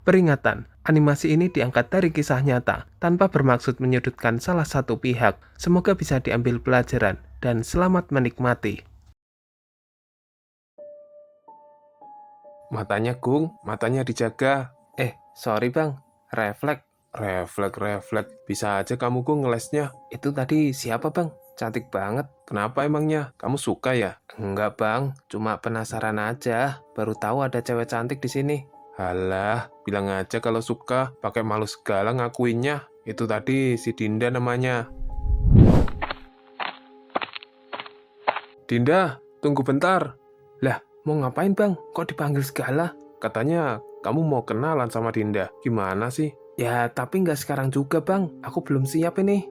Peringatan, animasi ini diangkat dari kisah nyata, tanpa bermaksud menyudutkan salah satu pihak. Semoga bisa diambil pelajaran, dan selamat menikmati. Matanya, Gung, matanya dijaga. Sorry bang, refleks. Refleks. Bisa aja kamu, Gung, ngelesnya. Itu tadi siapa bang? Cantik banget. Kenapa emangnya? Kamu suka ya? Enggak bang, cuma penasaran aja. Baru tahu ada cewek cantik di sini. Halah, bilang aja kalau suka, pakai malu segala ngakuinnya. Itu tadi si Dinda namanya. Dinda, tunggu bentar. Lah, mau ngapain bang? Kok dipanggil segala? Katanya kamu mau kenalan sama Dinda. Gimana sih? Ya, tapi nggak sekarang juga bang. Aku belum siap ini.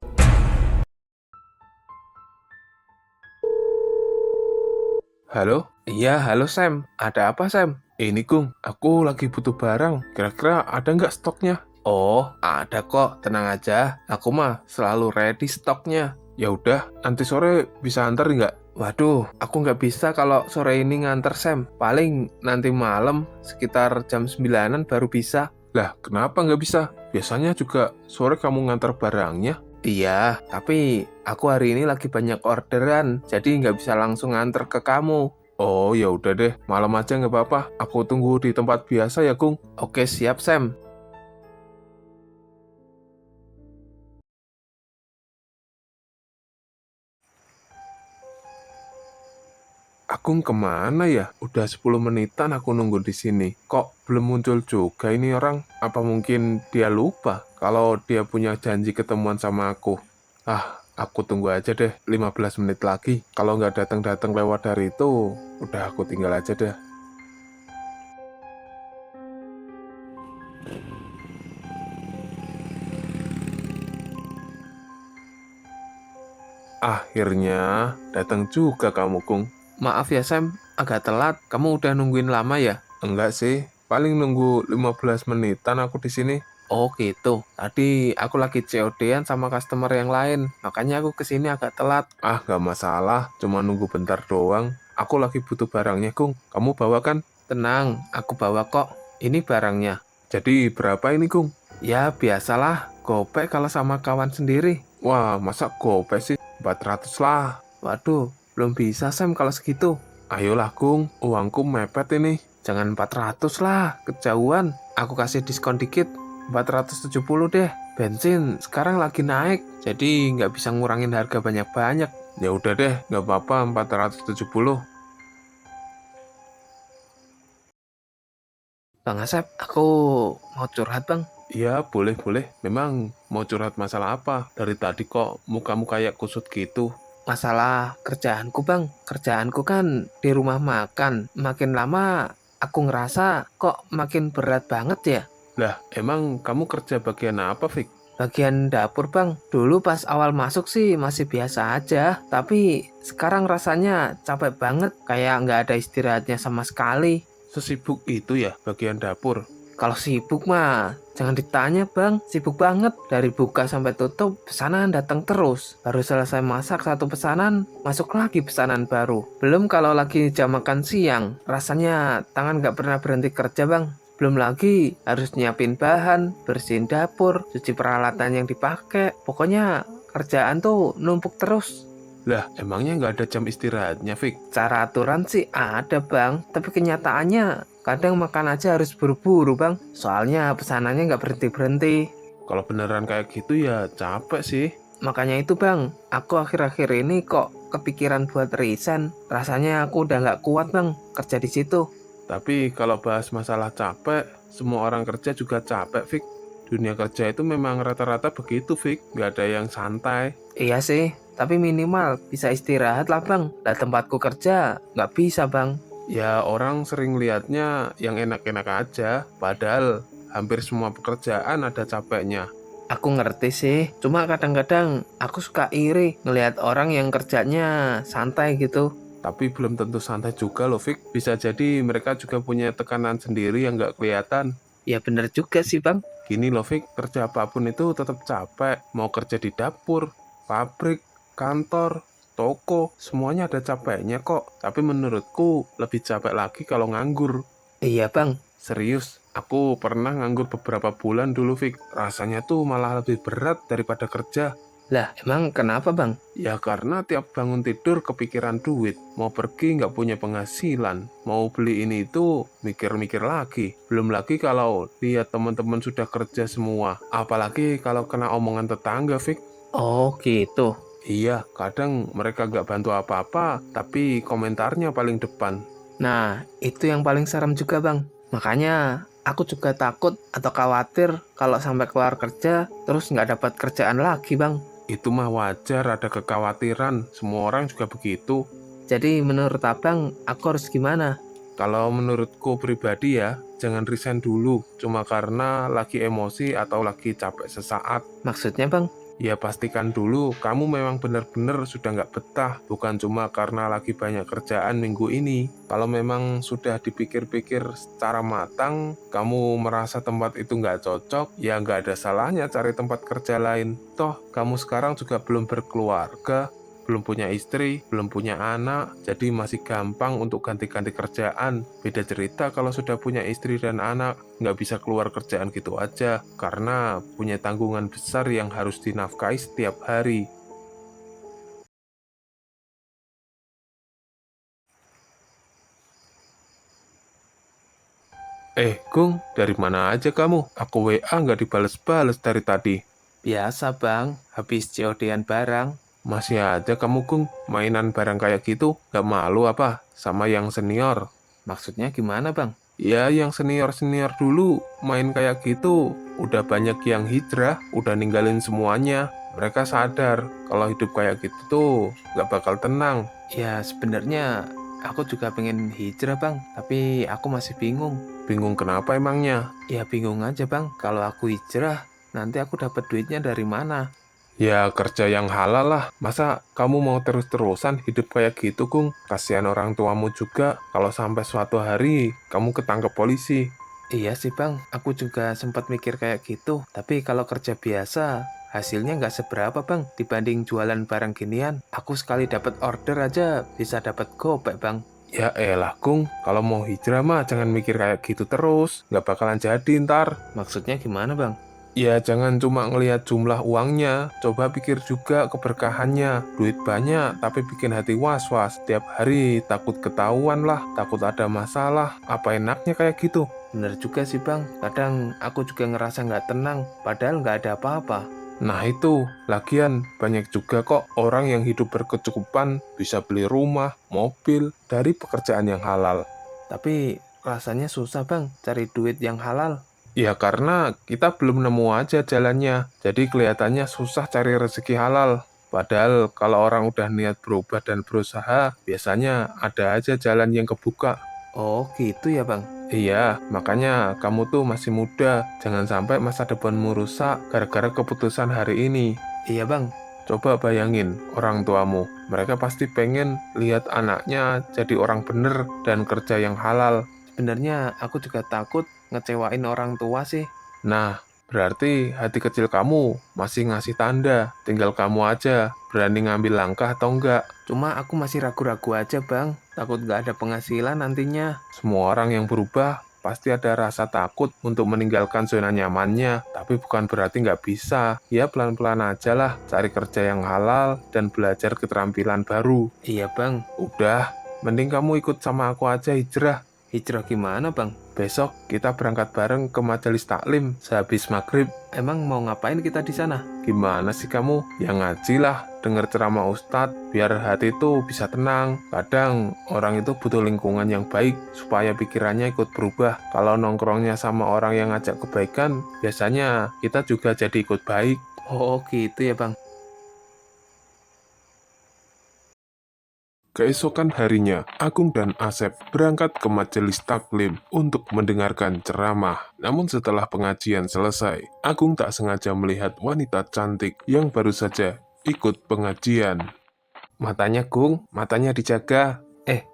Halo? Iya, halo Sam. Ada apa Sam? Ini, Gung, aku lagi butuh barang. Kira-kira ada nggak stoknya? Oh, ada kok. Tenang aja. Aku mah selalu ready stoknya. Ya udah, nanti sore bisa antar nggak? Waduh, aku nggak bisa kalau sore ini nganter Sam. Paling nanti malam sekitar jam 9-an baru bisa. Lah, kenapa nggak bisa? Biasanya juga sore kamu ngantar barangnya. Iya, tapi aku hari ini lagi banyak orderan, jadi nggak bisa langsung nganter ke kamu. Oh, ya udah deh, malam aja nggak apa-apa. Aku tunggu di tempat biasa ya, Gung. Oke, siap Sam. Agung kemana ya? Udah 10 menitan aku nunggu di sini. Kok belum muncul juga ini orang? Apa mungkin dia lupa kalau dia punya janji ketemuan sama aku? Aku tunggu aja deh 15 menit lagi. Kalau nggak datang-datang lewat dari itu, udah aku tinggal aja deh. Akhirnya datang juga kamu, Kung. Maaf ya Sam, agak telat. Kamu udah nungguin lama ya? Enggak sih, paling nunggu 15 menitan aku di sini. Oh gitu. Tadi aku lagi COD-an sama customer yang lain, makanya aku kesini agak telat. Nggak masalah, cuma nunggu bentar doang. Aku lagi butuh barangnya, Kung. Kamu bawa kan? Tenang, aku bawa kok. Ini barangnya. Jadi berapa ini, Kung? Ya biasalah, gopek kalau sama kawan sendiri. Wah, masa gopay sih? 400 lah. Waduh, belum bisa Sam kalau segitu. Ayolah, Kung. Uangku mepet ini. Jangan 400 lah, kejauhan. Aku kasih diskon dikit, 470 deh. Bensin sekarang lagi naik, jadi nggak bisa ngurangin harga banyak-banyak. Ya udah deh, nggak apa-apa 470. Bang Asep, aku mau curhat bang. Iya, boleh-boleh. Memang mau curhat masalah apa? Dari tadi kok mukamu kayak kusut gitu. Masalah kerjaanku bang. Kerjaanku kan di rumah makan. Makin lama aku ngerasa kok makin berat banget ya. Lah, emang kamu kerja bagian apa, Fik? Bagian dapur bang, dulu pas awal masuk sih masih biasa aja. Tapi sekarang rasanya capek banget, kayak nggak ada istirahatnya sama sekali. Sesibuk itu ya bagian dapur? Kalau sibuk mah, jangan ditanya bang, sibuk banget. Dari buka sampai tutup, pesanan datang terus. Baru selesai masak satu pesanan, masuk lagi pesanan baru. Belum kalau lagi jam makan siang, rasanya tangan nggak pernah berhenti kerja bang. Belum lagi harus nyiapin bahan, bersihin dapur, cuci peralatan yang dipakai. Pokoknya kerjaan tuh numpuk terus. Lah, emangnya nggak ada jam istirahatnya, Fik? Cara aturan sih ada bang, tapi kenyataannya kadang makan aja harus buru-buru bang. Soalnya pesanannya nggak berhenti-berhenti. Kalau beneran kayak gitu ya capek sih. Makanya itu bang, aku akhir-akhir ini kok kepikiran buat resign. Rasanya aku udah nggak kuat bang kerja di situ. Tapi kalau bahas masalah capek, semua orang kerja juga capek, Fik. Dunia kerja itu memang rata-rata begitu, Fik. Nggak ada yang santai. Iya sih, tapi minimal bisa istirahat lah bang. Lah tempatku kerja nggak bisa bang. Ya, orang sering lihatnya yang enak-enak aja. Padahal hampir semua pekerjaan ada capeknya. Aku ngerti sih, cuma kadang-kadang aku suka iri ngelihat orang yang kerjanya santai gitu. Tapi belum tentu santai juga loh, Fik. Bisa jadi mereka juga punya tekanan sendiri yang nggak kelihatan. Ya bener juga sih bang. Gini loh, Fik, kerja apapun itu tetap capek. Mau kerja di dapur, pabrik, kantor, toko, semuanya ada capeknya kok. Tapi menurutku lebih capek lagi kalau nganggur. Iya bang, Serius, Aku pernah nganggur beberapa bulan dulu, Fik. Rasanya tuh malah lebih berat daripada kerja. Lah, emang kenapa bang? Ya karena tiap bangun tidur kepikiran duit. Mau pergi nggak punya penghasilan. Mau beli ini itu mikir-mikir lagi. Belum lagi kalau lihat teman-teman sudah kerja semua. Apalagi kalau kena omongan tetangga, Fik. Oh gitu. Iya, kadang mereka nggak bantu apa-apa, tapi komentarnya paling depan. Nah, itu yang paling serem juga bang. Makanya aku juga takut atau khawatir kalau sampai keluar kerja terus nggak dapat kerjaan lagi bang. Itu mah wajar, ada kekhawatiran. Semua orang juga begitu. Jadi menurut abang, aku harus gimana? Kalau menurutku pribadi ya, jangan resign dulu. Cuma karena lagi emosi atau lagi capek sesaat. Maksudnya bang? Ya pastikan dulu kamu memang benar-benar sudah nggak betah, bukan cuma karena lagi banyak kerjaan minggu ini. Kalau memang sudah dipikir-pikir secara matang, kamu merasa tempat itu nggak cocok, ya nggak ada salahnya cari tempat kerja lain. Toh, kamu sekarang juga belum berkeluarga, belum punya istri, belum punya anak, jadi masih gampang untuk ganti-ganti kerjaan. Beda cerita kalau sudah punya istri dan anak, nggak bisa keluar kerjaan gitu aja, karena punya tanggungan besar yang harus dinafkahi setiap hari. Gung, dari mana aja kamu? Aku WA nggak dibales-bales dari tadi. Biasa bang, habis COD-an barang. Masih aja kamu, Gung, mainan barang kayak gitu? Nggak malu apa? Sama yang senior. Maksudnya gimana bang? Ya, yang senior-senior dulu main kayak gitu. Udah banyak yang hijrah, udah ninggalin semuanya. Mereka sadar kalau hidup kayak gitu tuh nggak bakal tenang. Ya sebenarnya aku juga pengen hijrah bang, tapi aku masih bingung. Bingung kenapa emangnya? Ya bingung aja bang, kalau aku hijrah, nanti aku dapat duitnya dari mana? Ya kerja yang halal lah. Masa kamu mau terus-terusan hidup kayak gitu, Gung? Kasihan orang tuamu juga kalau sampai suatu hari kamu ketangkep polisi. Iya sih bang, aku juga sempat mikir kayak gitu. Tapi kalau kerja biasa, hasilnya nggak seberapa bang dibanding jualan barang ginian. Aku sekali dapat order aja bisa dapat gopek bang. Ya elah, Gung. Kalau mau hijrah mah jangan mikir kayak gitu terus. Nggak bakalan jadi ntar. Maksudnya gimana bang? Ya jangan cuma ngelihat jumlah uangnya, coba pikir juga keberkahannya. Duit banyak tapi bikin hati was-was. Tiap hari takut ketahuan lah, takut ada masalah. Apa enaknya kayak gitu? Bener juga sih bang, kadang aku juga ngerasa nggak tenang, padahal nggak ada apa-apa. Nah itu, lagian banyak juga kok orang yang hidup berkecukupan bisa beli rumah, mobil dari pekerjaan yang halal. Tapi rasanya susah bang cari duit yang halal. Ya karena kita belum nemu aja jalannya, jadi kelihatannya susah cari rezeki halal. Padahal kalau orang udah niat berubah dan berusaha, biasanya ada aja jalan yang kebuka. Oh gitu ya bang. Iya, makanya kamu tuh masih muda, jangan sampai masa depanmu rusak gara-gara keputusan hari ini. Iya bang, Coba bayangin orang tuamu, mereka pasti pengen lihat anaknya jadi orang bener dan kerja yang halal. sebenarnya aku juga takut ngecewain orang tua sih. Nah, berarti hati kecil kamu masih ngasih tanda, tinggal kamu aja berani ngambil langkah atau enggak. Cuma aku masih ragu-ragu aja bang, takut nggak ada penghasilan nantinya. Semua orang yang berubah pasti ada rasa takut untuk meninggalkan zona nyamannya, tapi bukan berarti nggak bisa. Ya pelan-pelan aja lah, cari kerja yang halal dan belajar keterampilan baru. Iya bang, Udah, mending kamu ikut sama aku aja hijrah. hijrah gimana bang? Besok kita berangkat bareng ke majelis taklim sehabis maghrib. Emang mau ngapain kita di sana? Gimana sih kamu? Ya ngaji lah, denger ceramah ustadz, biar hati itu bisa tenang. Kadang orang itu butuh lingkungan yang baik supaya pikirannya ikut berubah. Kalau nongkrongnya sama orang yang ngajak kebaikan, biasanya kita juga jadi ikut baik. Oh gitu ya bang. Keesokan harinya, Agung dan Asep berangkat ke majelis taklim untuk mendengarkan ceramah. Namun setelah pengajian selesai, Agung tak sengaja melihat wanita cantik yang baru saja ikut pengajian. Matanya Gung, matanya dijaga.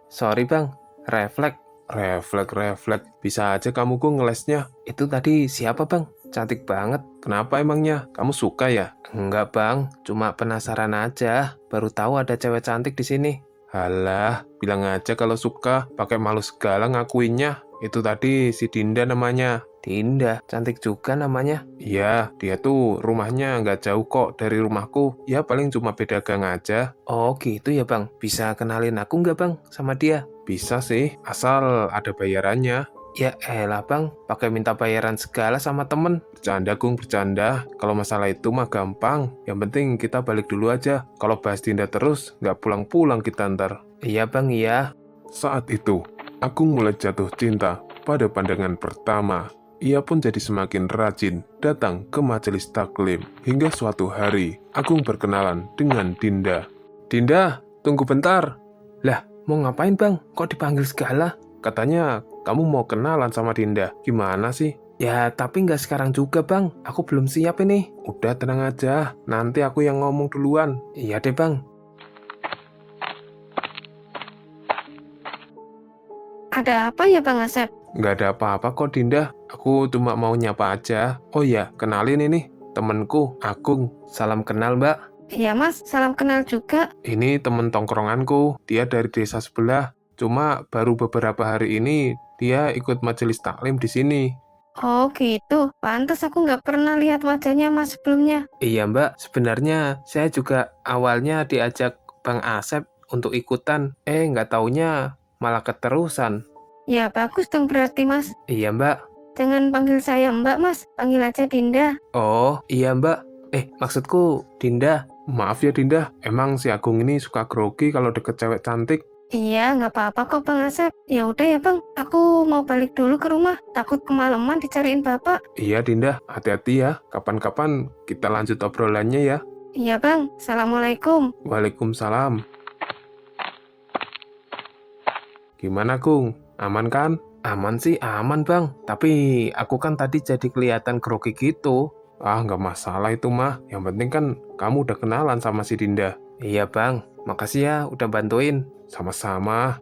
Sorry bang, refleks. Refleks, bisa aja kamu Gung ngelesnya. Itu tadi siapa bang? Cantik banget. Kenapa emangnya? Kamu suka ya? Enggak bang, cuma penasaran aja. Baru tahu ada cewek cantik di sini. Halah, bilang aja kalau suka, pakai malu segala ngakuinnya. Itu tadi si Dinda namanya. Dinda, cantik juga namanya. Iya, dia tuh rumahnya nggak jauh kok dari rumahku. Ya paling cuma beda gang aja. Oh gitu ya bang, bisa kenalin aku nggak bang sama dia? Bisa sih, asal ada bayarannya. Ya elah bang, pakai minta bayaran segala sama temen. Bercanda, Gung, bercanda. Kalau masalah itu mah gampang. Yang penting kita balik dulu aja. Kalau bahas Dinda terus, nggak pulang-pulang kita ntar. Iya bang, iya. Saat itu, Agung mulai jatuh cinta pada pandangan pertama. Ia pun jadi semakin rajin datang ke majelis taklim. Hingga suatu hari, Agung berkenalan dengan Dinda. Dinda, tunggu bentar. Lah, mau ngapain bang? Kok dipanggil segala? Katanya, kamu mau kenalan sama Dinda. Gimana sih? Ya, tapi nggak sekarang juga bang. Aku belum siap ini. Udah tenang aja, nanti aku yang ngomong duluan. Iya deh bang. Ada apa ya Bang Asep? Nggak ada apa-apa kok Dinda, aku cuma mau nyapa aja. Oh iya, kenalin ini, temenku, Agung. Salam kenal mbak. Iya Mas, salam kenal juga. Ini temen tongkronganku, dia dari desa sebelah. Cuma baru beberapa hari ini, dia ikut majelis taklim di sini. Oh gitu, pantas aku nggak pernah lihat wajahnya Mas sebelumnya. Iya mbak, sebenarnya saya juga awalnya diajak Bang Asep untuk ikutan. Nggak taunya malah keterusan. Ya bagus dong berarti Mas. Iya mbak. Jangan panggil saya Mbak Mas, panggil aja Dinda. Oh iya mbak. Maksudku Dinda. Maaf ya Dinda, emang si Agung ini suka grogi kalau deket cewek cantik. Iya, nggak apa-apa kok Bang Asep. Ya udah ya Bang, aku mau balik dulu ke rumah. Takut kemalaman dicariin Bapak. Iya Dinda, hati-hati ya, kapan-kapan kita lanjut obrolannya ya. Iya Bang, Assalamualaikum. Waalaikumsalam. Gimana Gung, aman kan? Aman sih aman bang. Tapi aku kan tadi jadi kelihatan grogi gitu. Ah, nggak masalah itu mah. Yang penting kan kamu udah kenalan sama si Dinda. Iya bang, makasih ya udah bantuin. Sama-sama.